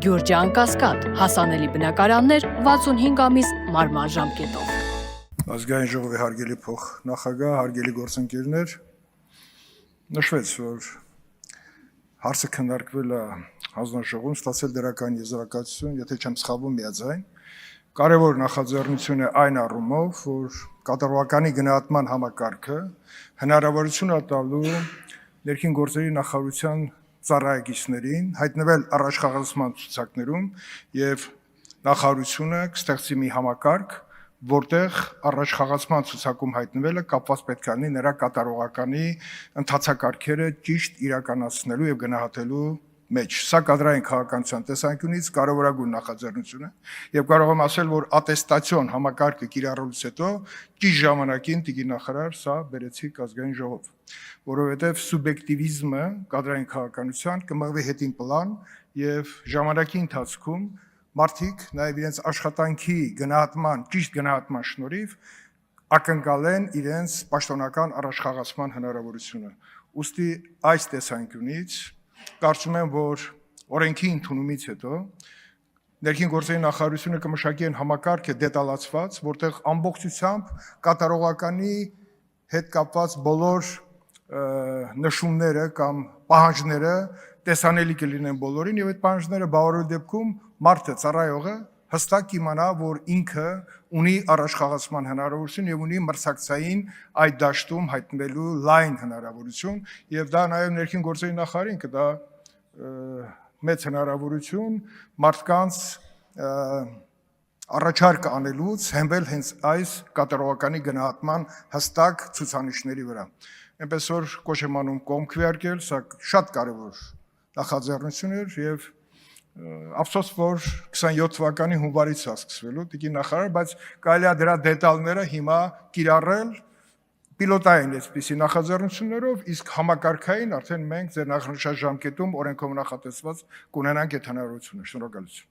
Գյուրջան Կասկադ, հասանելի բնակարաններ 65 ամիս մարման ժամկետով։ Ազգային ժողովի հարգելի փոխնախագահ, հարգելի գործընկերներ, նշվեց, որ հարցը քննարկվել է հանձնաժողովում, ստացել դրական եզրակացություն, եթե չեմ սխալվում, միաձայն։ Կարևոր նախաձեռնություն է այն առումով, որ կատարողականի գնահատման համակարգը հնարավորություն է տալու ներքին գործերի նախարարության ծառայակիցներին հայտնվել առաջխաղացման ցուցակներում եւ նախարարությունը կստեղծի մի համակարգ, որտեղ առաջխաղացման ցուցակում հայտնվելը կապված պետք է լինի նրա կատարողականի ընթացակարգերը ճիշտ իրականացնելու եւ գնահատելու մեջ։ Սա կադրային քաղաքականության տեսանկյունից կարևորագույն նախաձեռնություն է եւ կարող եմ ասել, որ ատեստացիոն համակարգը կիրառելուց հետո ճիշտ ժամանակին տիկին նախարար սա բերեցիք ազգային ժողով, որովհետեւ սուբյեկտիվիզմը կադրային քաղաքականության կմղվի հետին պլան եւ ժամանակի ընթացքում մարդիկ նաեւ իրենց աշխատանքի գնահատման, ճիշտ գնահատման շնորհիվ ակնկալեն իրենց պաշտոնական առաջխաղացման հնարավորությունը։ Ուստի այս տեսանկյունից կարծում եմ, որ օրենքի ընդունումից հետո ներքին գործերի նախարարությունը կմշակի այն համակարգը դետալացված, որտեղ ամբողջությամբ կատարողականի հետ կապված բոլոր նշումները կամ պահանջները տեսանելի կլինեն բոլորին եւ այդ պահանջները բավարարելու դեպքում մարդը ծառայողը հստակ կիմանա, որ ինքը ունի առաջխաղացման հնարավորություն եւ ունի մրցակցային այդ դաշտում հայտնվելու լայն հնարավորություն եւ դա նաեւ ներքին գործերի նախարարին կդա մեծ հնարավորություն մարդկանց առաջարկ անելուց հենվել հենց այս կատարողականի գնահատման հստակ ցուցանիշների վրա։ Այնպես որ կոչ եմ անում կողմ քվեարկել, սա շատ կարևոր նախաձեռնություն էր եւ ափսոս որ 27 թվականի հունվարից է սկսվելու տիկին նախարար, բայց կարելի է դրա դետալները հիմա կիրառել պիլոտային այսպիսի նախաձեռնություններով, իսկ համակարգային արդեն մենք ձեր նախնշած ժամկետում օրենքով նախատեսված կունենանք այդ հնարավորությունը։ Շնորհակալություն։